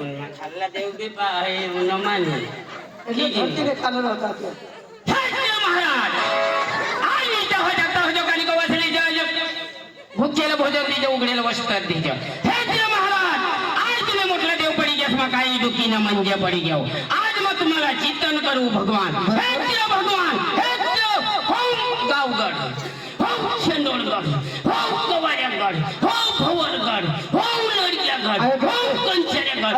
पुन्हा खाल्ला देव बी पाहे न माने धरतीने खाल्लं होता महाराज आई हो जाता हो जो काली को वसली जा भुकेला भोजन दीजा उघडेला वस्त्र दीजा हे देव महाराज आज तुम्ही म्हटलं देव पडी जसमा काही दुखी न म्हणजे पडी जाऊ आज मग तुम्हाला चिंतन करू भगवान हे देव भगवान हे देव हो गावगड हो शेंडोळगड हो कवाऱ्यागड हो भवरगड हो लडक्यागड हो कंचऱ्यागड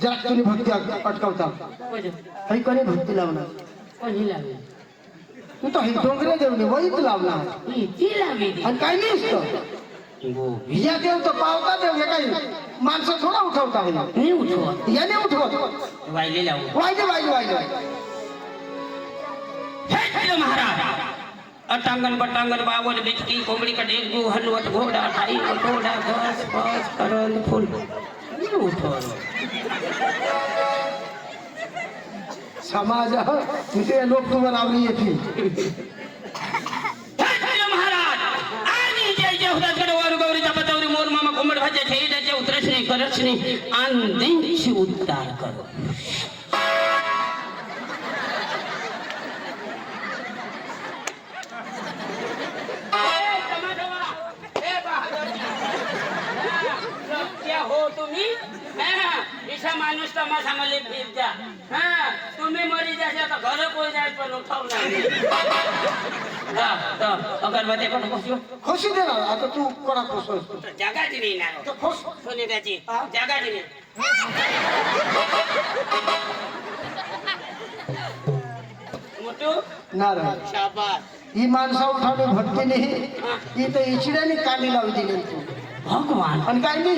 जरा तुम्ही भक्ती अटकावता काही कोणी भक्ती लावणार कोणी लावली तू तर डोंगरे देवनी वहीच लावणार ती लावली आणि काही नाही या देव तर पावता देव हे काही माणसं थोडा उठवता नाही उठवत याने उठवत वायले लावू वायदे वायदे वायदे हे महाराज अटांगण पटांगण बावल बिचकी कोंबडी का डेंगू हलवट घोडा ठाई घोडा घस फस करंद फुल नाही उठवत समाज तिथे लोक तुम्हाला आवडी येतील महाराज आणि जय जय हुदाकडे वारू गौरीचा पतवरी मोर मामा कोंबड भाज्या छेडाच्या उतरसणे करसणे आंधींची उद्धार करो हो तुम्ही माणूस तमाशा मला फिरता तुम्ही मरी जाशा तर घर कोई जाय पण उठवणार अगरबत्ती पण खुशी दे ना आता तू कोणा खुश जगाची नाही ना खुश सोनी त्याची जगाची नाही मोठू नारायण शाबास ही माणसा उठावली भक्ती नाही ही तर इचड्याने काढली लावली दिली तू भगवान आणि काय नाही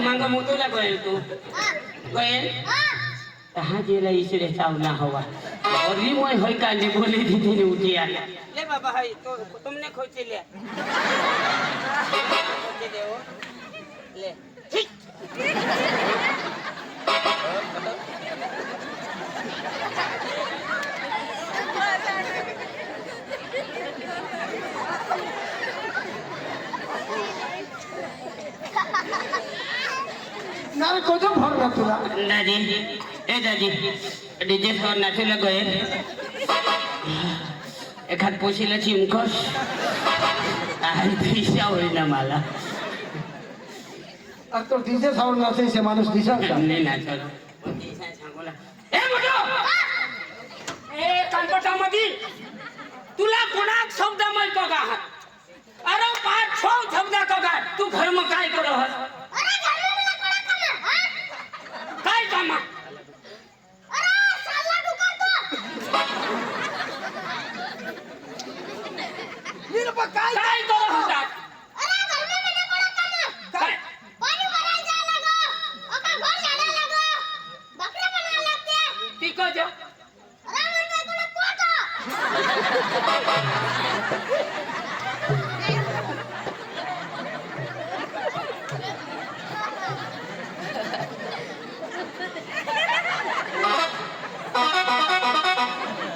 मग मोठूला गळेल तू गळेल कहा जेला इसरे चावला हवा और ये मोय होय कांदे बोले दीदी ने उठी आ ले बाबा हाय तो तुमने खोचे ले खोचे ले ओ ले नारे कोजो भरला तुला दादी ए दादी डीजे सर नाचूला गए एखाद पोशीला चिमकस आणि पैसा होईना मला अरे तो डीजे साऊंड नाचायचे माणूस दिसा नाही नाचलं सांगोला ए मोठो ए कानपटामध्ये तुला कोणा शब्द माहित का अरे 5-6 शब्द का तू घर में काय करो काय कामा काय करो होता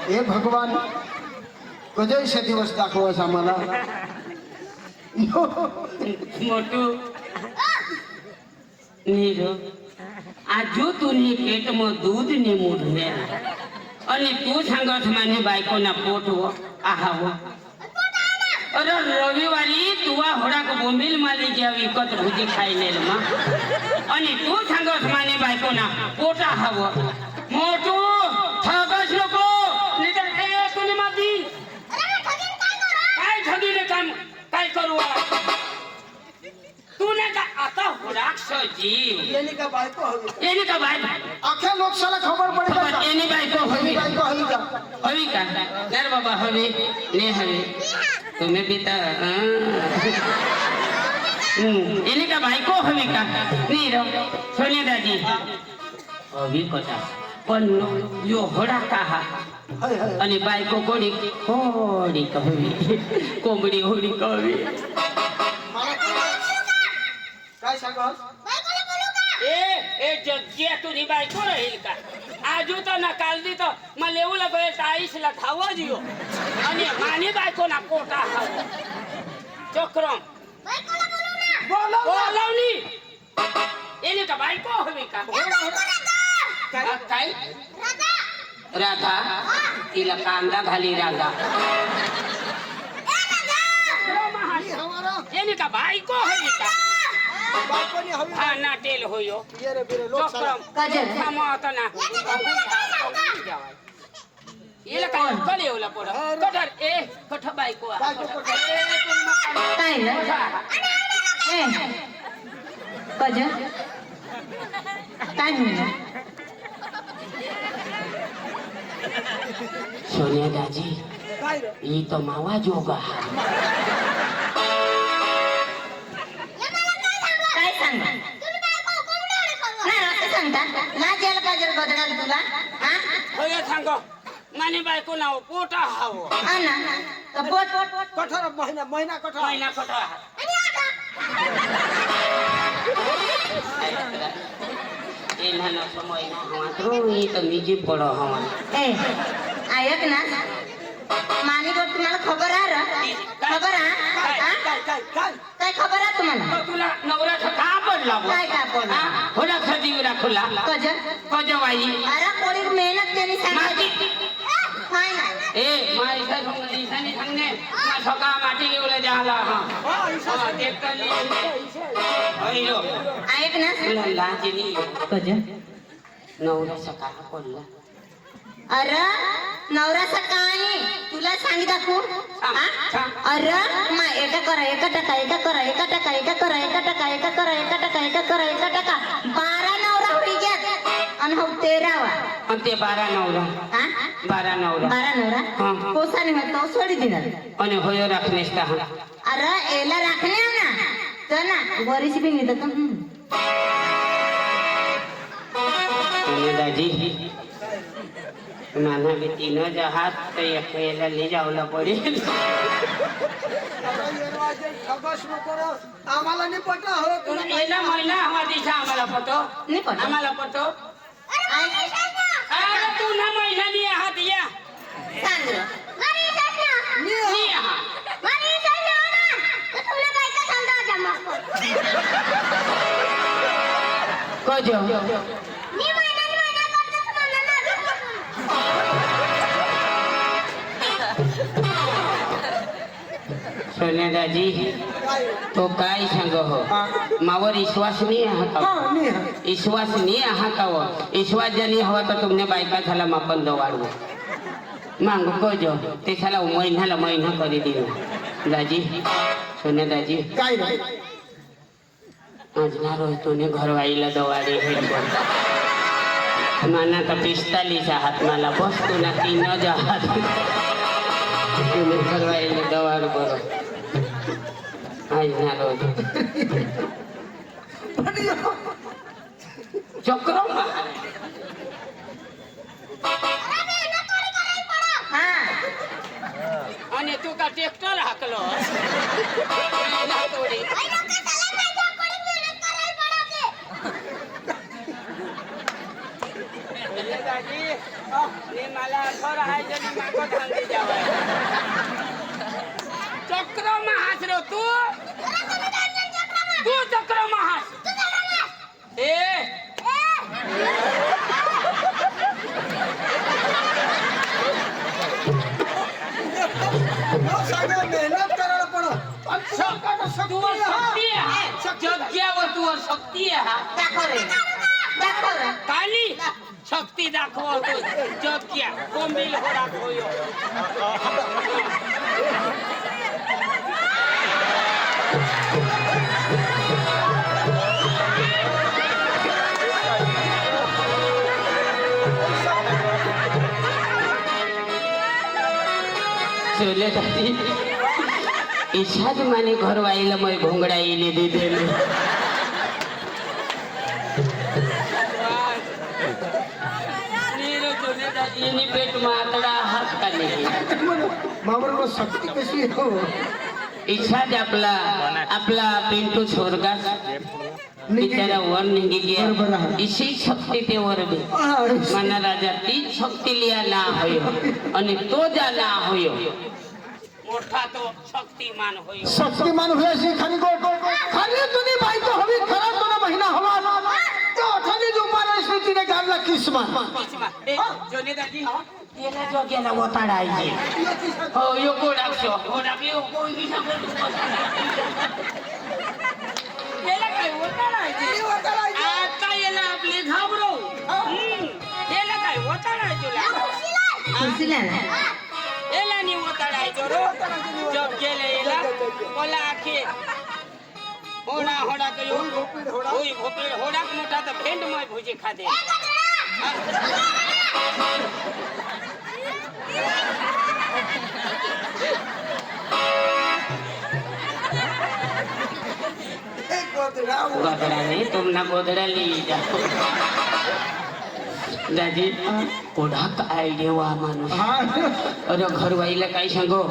हे भगवान कधीही दिवस दाखवस आम्हाला मोटू नीरो आजो तुनी पेट में दूध ने मुढले અને તું सांगस माने बायको ना पोट हो आहावो अरे रविवारी तुवा होडाक बोंबील माली ज्या विकत भुजी खायलेल मा आणि तू सांगस माने बायको ना पोट आहावो मोटू ठगस नको नितर ए तुनी माती काय ठगीले काम काय करू तू ने का आता होडाक जीव येणे का बायको हवी येणे का बाय अख्ख्या लोकशाला खबर पडली का येणे बायको हवी बायको हवी का हवी का तर बाबा हवी ने हवी तुम्ही पिता येणे का बायको हवी का नीर सोने दादी हवी कथा पण यो होडा का हा आणि बायको कोणी होडी कहवी कोंबडी होडी कहवी काय सांगस ए जग्गिया तुझी बायको राहील का आजू तर ना काल दी तर मला येऊ लागेल ताईसला धावा दियो आणि मानी बायको ना पोटा चक्रम बोलवणी हवी का काय राधा तिला कांदा घाली राधा मी हमारा एनी का बायको हवी का बायकोनी हवी हा नाटेल होयो ये रे बिरे लोक चक्रम काजल. थांबा आता ना येला काय कल येवला पोर कठर ए कठ बायको आ. बायको कठ. काय ना ए काजल काय म्हणलं सोनिया दाजी काय रे ही तो मावा जोगा काय सांगता नाही असं सांगता लाज यायला पाहिजे बदलाल तुला हा होय सांगो माने बायको नाव पोटा हाव हा ना तर पोट पोट पोट कठोर महिना कठोर महिना कठा ए नाना समय ना मात्रो ही तो निजी पडो हवा ए ऐक ना मानी गोट तुम्हाला खबर आहे र खबर आहे हा? काय खबर आहे तुम्हाला तुला नवऱ्याचा का पडला बो? काय का पडला? हा? होला सजीव राखला काजल कजवाई अरे कोणी मेहनत त्यांनी सांगितली काय ना ए माय इथं दिसानी सांगणे मा सका माटी घेऊन जाला हा एकली अयो ऐक ना तुला लाजनी काजल नवरा सका पडला अरे नवरा सकाळी तुला सांगितलं तू अरे मा एका करा एका टका एका करा एका टका एका करा एका टका एका करा एका टका एका करा एका टका 12 नवरा होई गेत आणि हो 13वा आणि ते 12 नवरा हा 12 नवरा 12 नवरा हा, हा. कोसाने मग तो सोडी दिला आणि होय राखणेस का अरे एला राखणे ना तर ना वरीची बी निघत आणि दाजी नाना बी तीन जहाज तर एकला ले जावला पडेल आम्हाला नाही पटला हो तुला पहिला महिना हवा दिशा आम्हाला पटो नाही पटत. आम्हाला पटो अरे तू ना महिना नाही आहात या सांग नाही आहात कजो सोन्या दाजी तो काय सांग हो मावर विश्वास नाही आहा का हा मी विश्वास नाही आहा का हो विश्वास ज्याने हवा तर तुमने बायका झाला मापन दो वाढवू मांग कजो ते साला महिना करी दिलो दाजी सोन्या दाजी काय रे आज ना रोज तूने घरवाईला दवाडी भेट माना तर 45 हात मला बस तू ना 3 जहात तूने घरवाईला दवाड बरो आज ना रोज चक्र हा आणि तू का ट्रॅक्टर हाकलो मला घर आहे जरी मागं धांदी जावं चक्र महास रो तू चक्र महास ए मेहनत करायला पडो जग्यावर तू शक्ती आहे हा दाखव रे दाखव रे काली शक्ती दाखवतो जग्या कोंबील हो दाखवयो चले दादी इच्छाच माने घर वाईला मग घोंगडा येले दे दे येनी पेट मातडा हात काढले मावर शक्ती कशी हो इच्छाच आपला पिंटू स्वर्गात बिचारा वर निघी बरोबर गया आहे. इसी शक्ती ते वर बी मना राजा ती शक्ती लिया ना होयो आणि तो जा ना होयो मोठा तो शक्तिमान होयो शक्तिमान हुए खाली गोट खाली तुनी बायको हवी खरा तो ना महिना हवा तो खाली उस्मान जोने दादी याला जो गेला ओताडायचे हो यो गोडाक्षो गोडाक यो कोई याला काय ओताडायचे आता याला आपले घाबरो याला काय ओताडायचो खुर्सीला ना याला नी ओताडायचो रो जब गेले याला कोला आखे होडा होडा कयो होई भोपेड होडा मोठा तर भेंड मय भुजी खाते गोधड़ा नहीं तुम ना गोधड़ा ली जाओ दादी कोडा का आयडिया वा माणूस अरे घरवाईला काय सांगो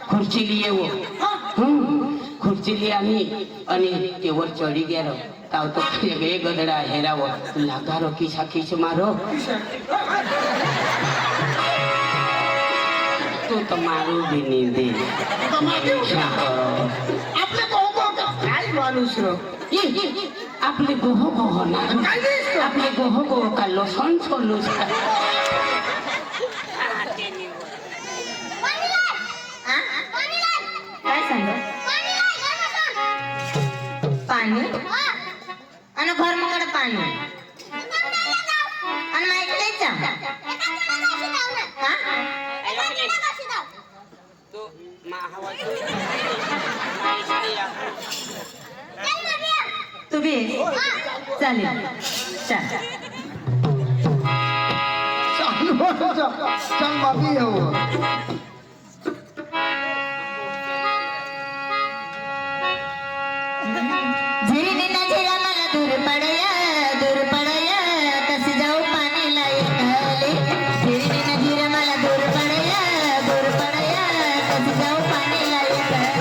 खुर्ची लिए वो खुर्ची लिए आम्ही आणि तेवर चढी गेलो ताव तो वेगळे गधडा हेरावो लागारो किसा किस मारो तू तो मारू भी नहीं दे आपले कोको काय माणूस रो आपले गोहो गोहो ना काय दिसतो आपले गोहो गोहो का लोसन सोलूस का हा? काय सांग पाणी आणि घर मगड पाणी आणि माहिती तो महावा तुम्ही चालेल चल चल बाबी हो झिरी ना झिरा मला दूर पडया कसे जाऊ पाणी लायक आले झिरी ना झिरा मला दूर पडया कसे जाऊ पाणी लायक आले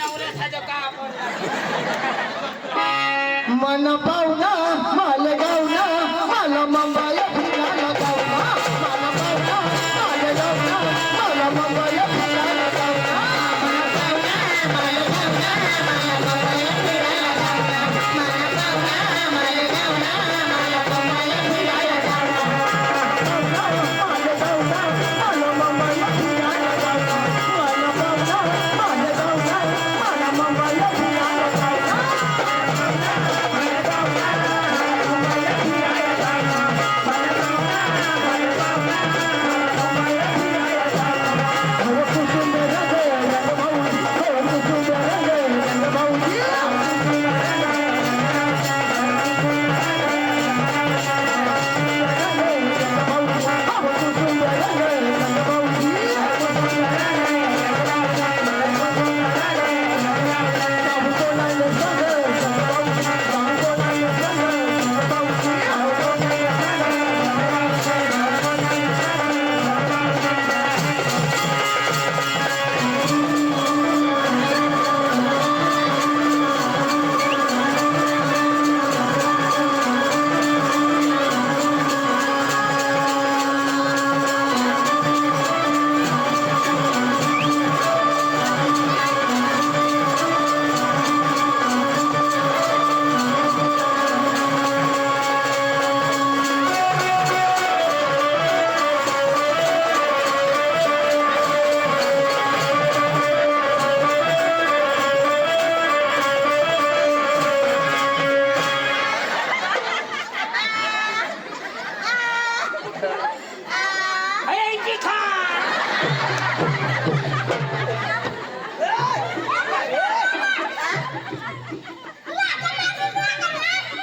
नवऱ्याचा का मन पाहुणा मालेगावला मला मुंबई फिरायला जाऊना मला पाहुणा मालेगावला मला मुंबई फिरायला जाऊना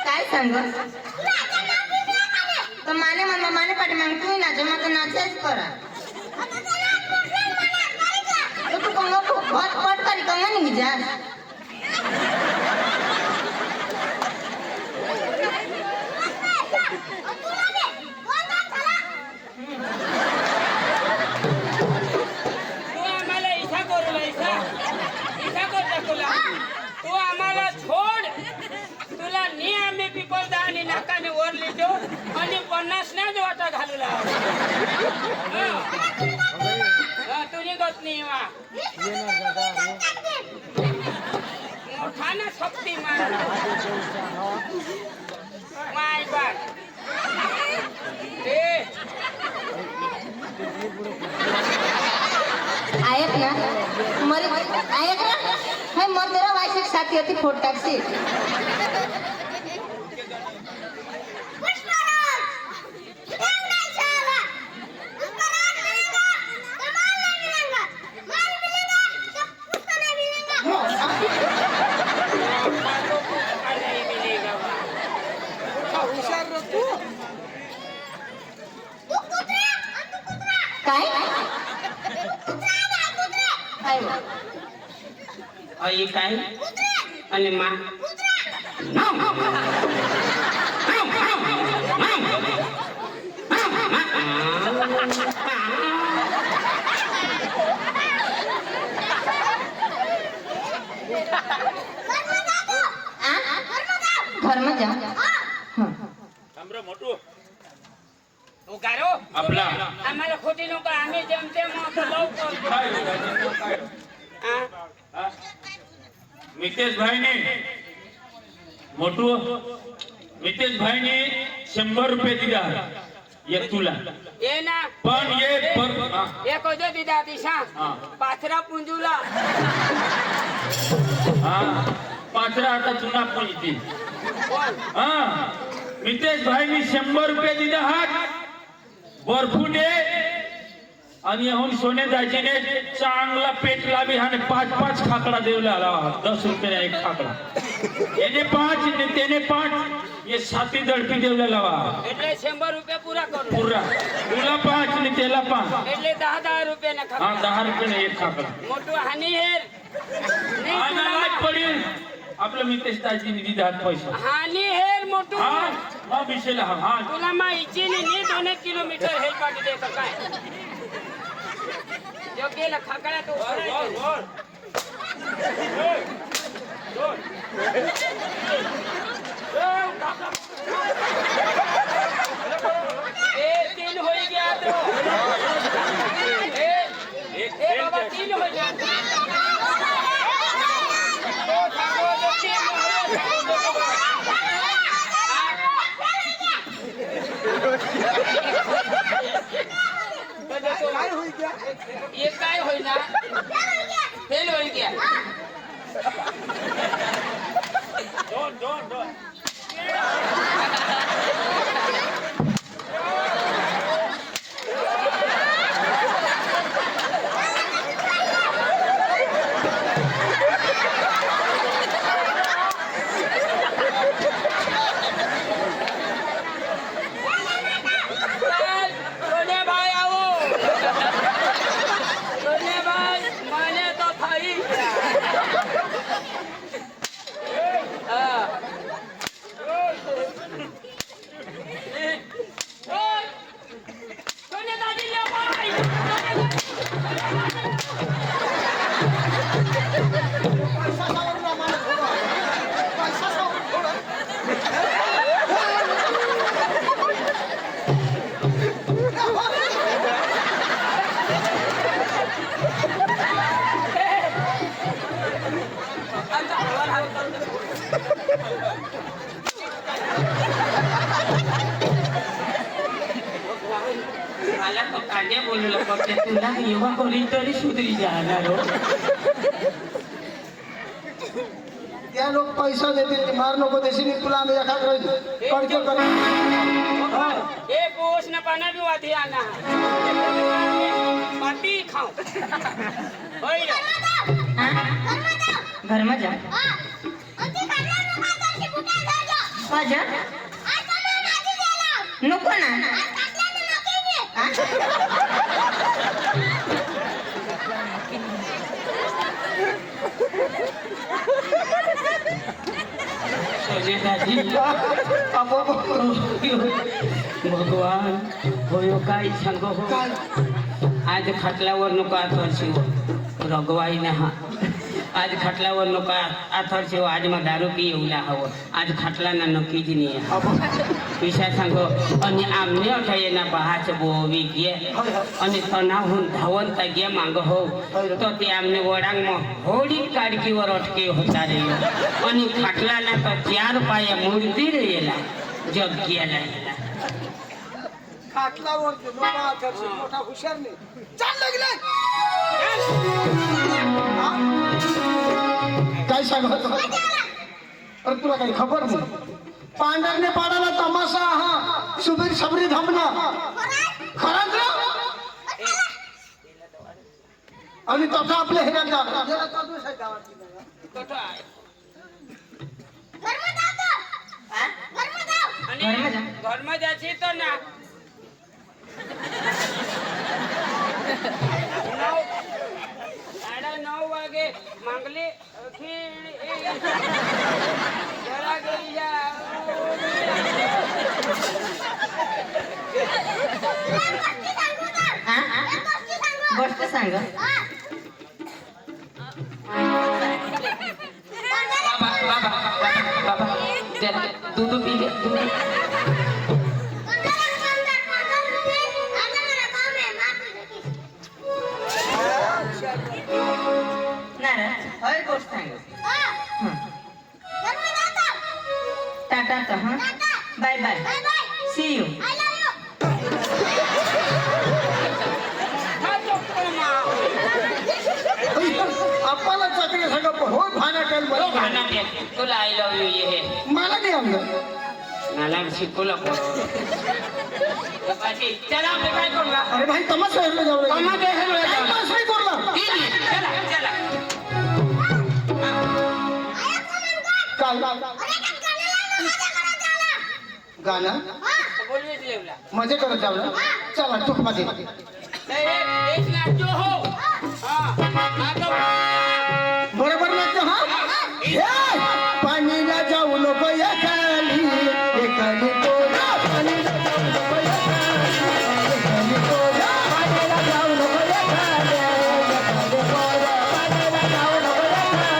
काय सांग तर माने मन माने पाठी मग तू नाच मग नाचायच करा तू कंग बहुत पट करी कंग नहीं जा तू आम्हाला इच्छा करू इच्छा कर दाखवला तू आम्हाला छोड तुला नी आम्ही पिपलदा आणि नाकाने वर लिहितो आणि 50 नाही वाटा घालू लाव तू निघत नाही वा मोठा ना शक्ती माय बाग आयक ना मरी आयक ना है मर तेरा वाइफ साथी होती फोट टैक्सी काय आई काय आणि मा घर में जा मोठू उगारो आपला आम्हाला खोटी नको आम्ही जमते मग लवकर मितेश भाईने मोठू मितेश भाईने 100 रुपये दिला एक तुला ये ना पण ये एक होतो दिदा दिशा पाथरा पुंजूला हा पाचरा आता चुना पुंजती हा मितेश भाईने 100 रुपये दिला हात बर्फूने आणि याहून सोने दाजीने चांगला पेटला बी आणि 5-5 खाकडा देवला आला 10 रुपये एक खाकडा याने 5 ने त्याने 5 ये 7 दडपी देवला लावा એટલે 100 रुपये पुरा करू पुरा तुला 5 ने त्याला 5 એટલે 10 रुपये ना हा 10 रुपये एक खाकडा मोठू हानी हेर आणायला पडेल आपलं मितेश दाजीने दिला पैसा हानी हेर मोठू हा हा विषयला हा तुला मा इच्छेने नी 2 किलोमीटर हेल पाठी दे काय जो गेला खाकडा तो तीन होई गया तो बाबा तीन हो गया ये काय होईना फेल होईल क्या दोन सोने भाई आओ सोने भाई मैंने तो था ही हाँ। सोने दादी ले भाई पैसा सावरून आम्हाला थोडं. पैसा सावरून थोडं. मला तो कांद्या बोललो फक्त तुला युवा कोणी तरी सुधरी जाणार हो त्या लोक पैसा देतील ते मार नको देशील मी तुला आम्ही एखाद कडके करू. ए पोष न पाना भी वाधी आना पाटी खाओ होय घर में जा माझ्या नको ना सोने दादी भगवान होयो काय सांगो हो आज खटल्यावर नको आथरशिव रगवाई ना हा आज खटल्यावर नको आथरशिव आज मग दारू पी येऊला हवं आज खटला ना नक्कीच नाही विषय सांगो आणि आमने अठायेना बहाच बोवी गे आणि तणाहून धावंत गे मांग हो तो ते आमने वडांग मग होडी काडकीवर अटके होता रे आणि खटला ना तो 4 पाया मूर्ती रे येला जग गेला येला खाटलावर गेलो बा, दर्शन मोठा हुशार नाही. चाल लागले काय सांगत अरे तुला काही खबर नाही पांढरने पाडाला तमाशा हा सुबीर सबरी धामना खरंच रे? आणि तसा आपल्या ह्याच्यात जाणार घर में जाची तो ना 9:30 वागे मांगली जरा गई गोष्ट सांग बाबा जरा दूध पी ले दूध हय गोष्ट सांग टाटा तो हाँ बाय बाय सी यू आपल्याला चाकरी सगळं हो भाना तो भाना दे तुला आय लव यू ये है मला नाही आणलं मला शिकवलं बाजी चला आपण काय करूया अरे भाई तमाशा हेरलं जाऊ तमाशा हेरलं जाऊ. तमाशा नाही करला चला चला काय गाणं बोलवेच लेवला मजे करत जाऊ चला तू मध्ये एक लाख जो हो हाँ बरोबर लागतं हा हे, पाणीला जाऊ नको या खाली एकाने तोडा पाणीला जाऊ नको या खाली एकाने तोडा पाणीला जाऊ नको या खाली एकाने तोडा पाणीला जाऊ नको या खाली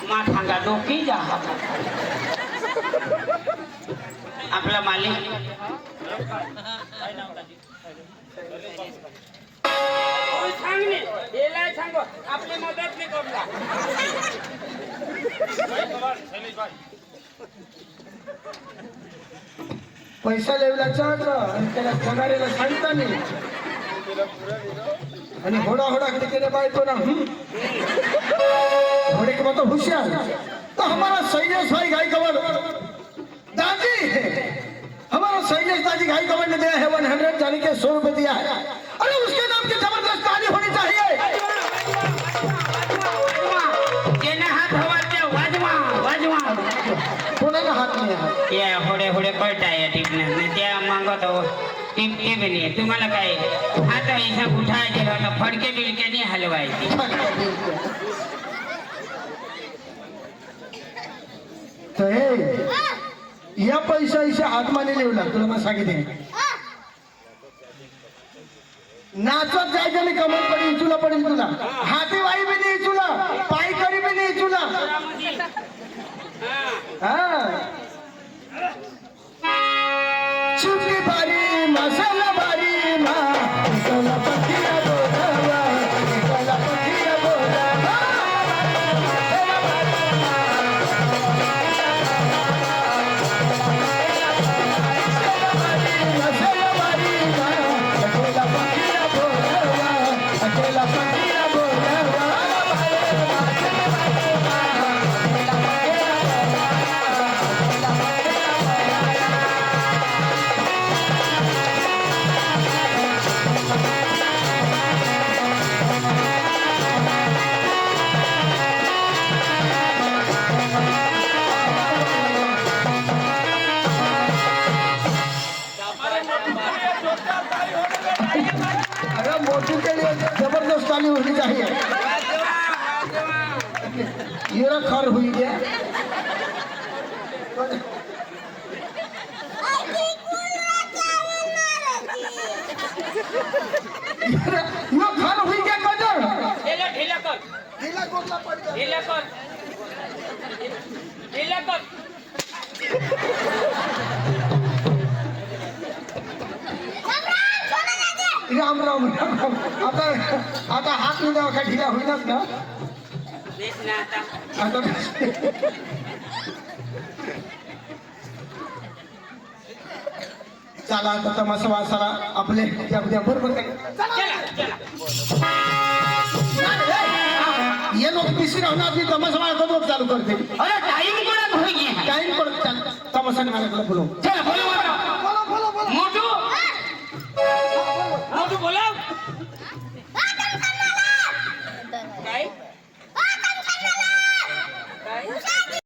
माथांगा डोकी जा आपला मालिक सांगणे याला सांगो आपली मदत नाही करला पैसा लेवलाचा आणि त्याला पगारेला सांगता नाही आणि होडा होडा केले बायको ना घोड़े के मतलब होशियार तो हमारा शैलेश भाई गाय कवर दादी हमारा शैलेश दादी गाय कवर ने दिया है 100 यानी के 100 रुपए दिया है अरे उसके नाम की जबरदस्त ताली होनी चाहिए जेना हात हवाच्या वाजवा वाजवा कोणाला हात नाही हात या होडे होडे कळताय टिपण्या त्या मागतो टिपते बनी तुम्हाला काय आता इसा उठाय गेला तर फडके बिलक्याने हलवायची तर हे या पैसा इसे हात माने लेवला तुला मला सांगितले नाचत जायचं नाही कमर पडेल इचूला पडेल तुला हाती वाई बी नाही इचूला पाय करी बी नाही इचूला हा चुकी बारी मसाला बारी मा इकला पठिया बोलावा इकला पठिया बोलावा मसाला बारी मा इकला पठिया बोलावा इकला पठिया बोलावा अरे मोटू के लिए जबरदस्त ताली होनी चाहिए ये खर हुई है यो खर हुई क्या कजर ढीला कर ढीला कोटला पड़ गया ढीला कर ढीला कर राम राम राम आता आता हात मिळावा का ढिला होईनाच ना बेस ना आता आता चला आता तमाशा वासाला आपले त्या बरोबर काय चला ये लोग पिसी राहून आपली तमाशा वाजता लोक चालू करते अरे टाइम कोणा होई गया टाइम पडत तमाशाने मला बोलव चला बोलो मोटू मोटू बोला